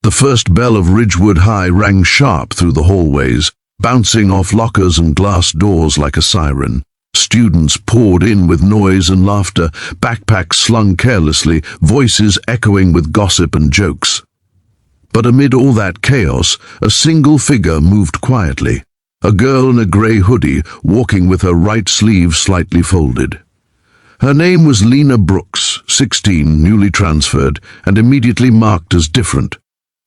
The first bell of Ridgewood High rang sharp through the hallways, bouncing off lockers and glass doors like a siren. Students poured in with noise and laughter, backpacks slung carelessly, voices echoing with gossip and jokes. But amid all that chaos, a single figure moved quietly. A girl in a grey hoodie, walking with her right sleeve slightly folded. Her name was Lena Brooks, 16, newly transferred, and immediately marked as different.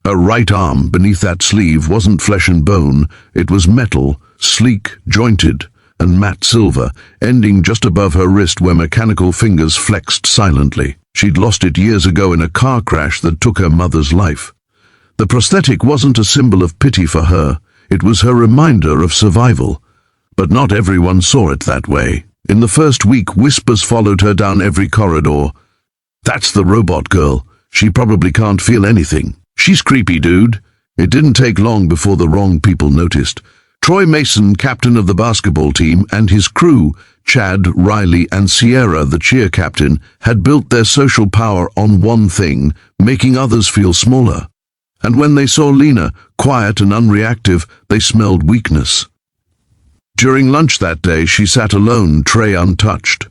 Her right arm beneath that sleeve wasn't flesh and bone, it was metal, sleek, jointed, and matte silver, ending just above her wrist where mechanical fingers flexed silently. She'd lost it years ago in a car crash that took her mother's life. The prosthetic wasn't a symbol of pity for her, it was her reminder of survival. But not everyone saw it that way. In the first week, whispers followed her down every corridor. "That's the robot girl. She probably can't feel anything. She's creepy, dude." It didn't take long before the wrong people noticed. Troy Mason, captain of the basketball team, and his crew, Chad, Riley, and Sierra, the cheer captain, had built their social power on one thing, making others feel smaller. And when they saw Lena, quiet and unreactive, they smelled weakness. During lunch that day, she sat alone, tray untouched.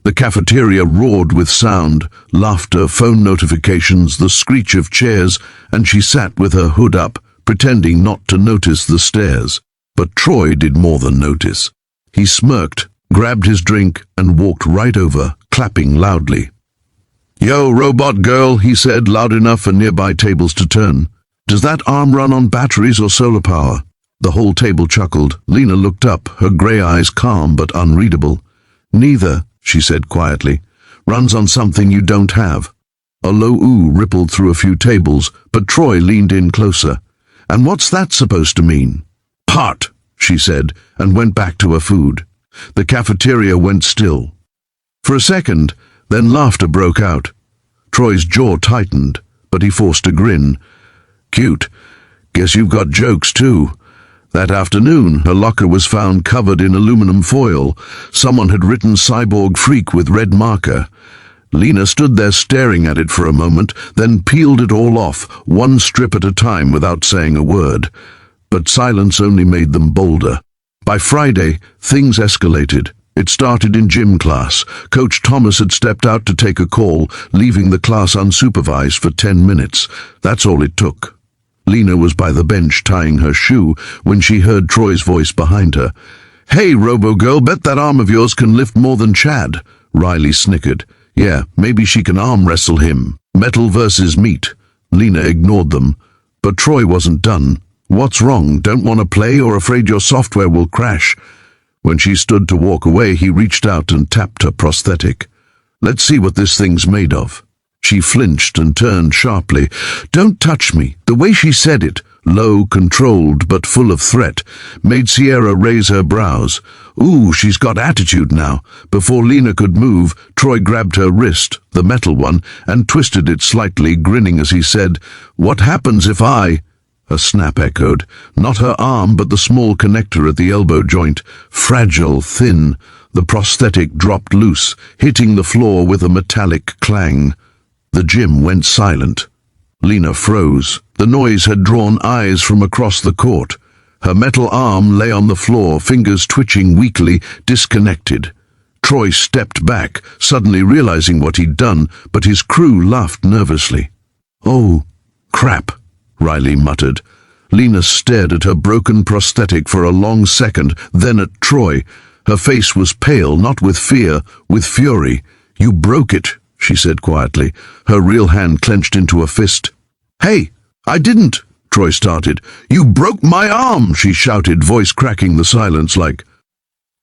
The cafeteria roared with sound, laughter, phone notifications, the screech of chairs, and she sat with her hood up, pretending not to notice the stares. But Troy did more than notice. He smirked, grabbed his drink, and walked right over, clapping loudly. "Yo, robot girl," he said, loud enough for nearby tables to turn. "Does that arm run on batteries or solar power?" The whole table chuckled. Lena looked up, her grey eyes calm but unreadable. "Neither," she said quietly. "Runs on something you don't have." A low ooh rippled through a few tables, but Troy leaned in closer. "And what's that supposed to mean?" "Heart," she said, and went back to her food. The cafeteria went still. For a second, then laughter broke out. Troy's jaw tightened, but he forced a grin. "Cute. Guess you've got jokes too." That afternoon, her locker was found covered in aluminum foil. Someone had written "Cyborg Freak" with red marker. Lena stood there staring at it for a moment, then peeled it all off, one strip at a time without saying a word. But silence only made them bolder. By Friday, things escalated. It started in gym class. Coach Thomas had stepped out to take a call, leaving the class unsupervised for 10 minutes. That's all it took. Lena was by the bench tying her shoe when she heard Troy's voice behind her. "Hey, robo-girl, bet that arm of yours can lift more than Chad." Riley snickered. "Yeah, maybe she can arm wrestle him. Metal versus meat." Lena ignored them. But Troy wasn't done. "What's wrong? Don't want to play or afraid your software will crash?" When she stood to walk away, he reached out and tapped her prosthetic. "Let's see what this thing's made of." She flinched and turned sharply. "Don't touch me." The way she said it, low, controlled, but full of threat, made Sierra raise her brows. Ooh, she's got attitude now. Before Lena could move, Troy grabbed her wrist, the metal one, and twisted it slightly, grinning as he said, "What happens if I—" A snap echoed. Not her arm, but the small connector at the elbow joint. Fragile, thin. The prosthetic dropped loose, hitting the floor with a metallic clang. The gym went silent. Lena froze. The noise had drawn eyes from across the court. Her metal arm lay on the floor, fingers twitching weakly, disconnected. Troy stepped back, suddenly realizing what he'd done, but his crew laughed nervously. "Oh, crap," Riley muttered. Lena stared at her broken prosthetic for a long second, then at Troy. Her face was pale, not with fear, with fury. "You broke it," she said quietly, her real hand clenched into a fist. "Hey, I didn't," Troy started. "You broke my arm," she shouted, voice cracking the silence like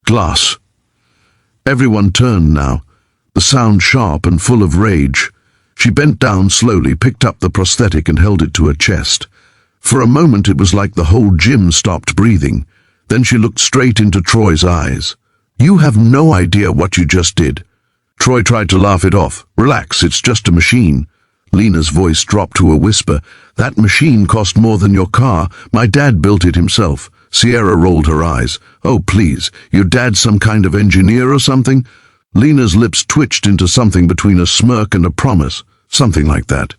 glass. Everyone turned now, the sound sharp and full of rage. She bent down slowly, picked up the prosthetic and held it to her chest. For a moment it was like the whole gym stopped breathing. Then she looked straight into Troy's eyes. "You have no idea what you just did." Troy tried to laugh it off. "Relax, it's just a machine." Lena's voice dropped to a whisper. "That machine cost more than your car. My dad built it himself." Sierra rolled her eyes. "Oh, please, your dad's some kind of engineer or something?" Lena's lips twitched into something between a smirk and a promise. Something like that.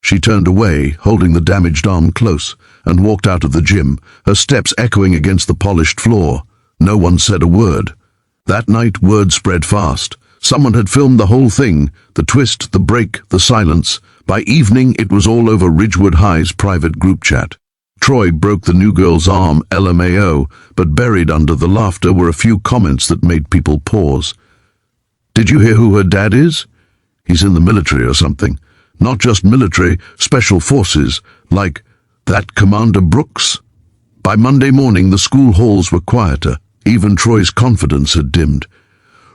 She turned away, holding the damaged arm close, and walked out of the gym, her steps echoing against the polished floor. No one said a word. That night, word spread fast. Someone had filmed the whole thing, the twist, the break, the silence. By evening, it was all over Ridgewood High's private group chat. Troy broke the new girl's arm, LMAO, but buried under the laughter were a few comments that made people pause. Did you hear who her dad is? He's in the military or something. Not just military, special forces, like that Commander Brooks. By Monday morning, the school halls were quieter. Even Troy's confidence had dimmed.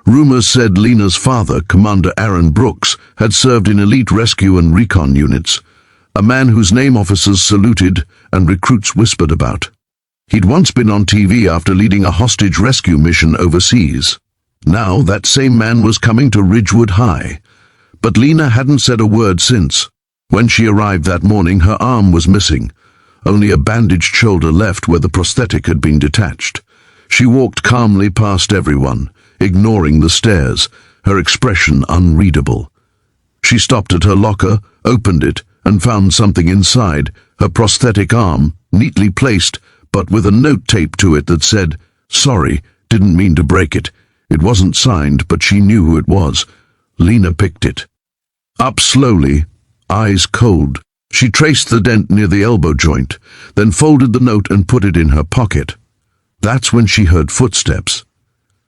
Rumors said Lena's father, Commander Aaron Brooks, had served in elite rescue and recon units, a man whose name officers saluted and recruits whispered about. He'd once been on TV after leading a hostage rescue mission overseas. Now that same man was coming to Ridgewood High. But Lena hadn't said a word since. When she arrived that morning, her arm was missing. Only a bandaged shoulder left where the prosthetic had been detached. She walked calmly past everyone, ignoring the stares, her expression unreadable. She stopped at her locker, opened it, and found something inside, her prosthetic arm, neatly placed, but with a note taped to it that said, "Sorry, didn't mean to break it." It wasn't signed, but she knew who it was. Lena picked it. Up slowly, eyes cold, she traced the dent near the elbow joint, then folded the note and put it in her pocket. That's when she heard footsteps.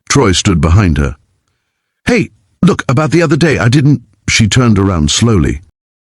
Troy stood behind her. "Hey, look, about the other day, I didn't—" She turned around slowly.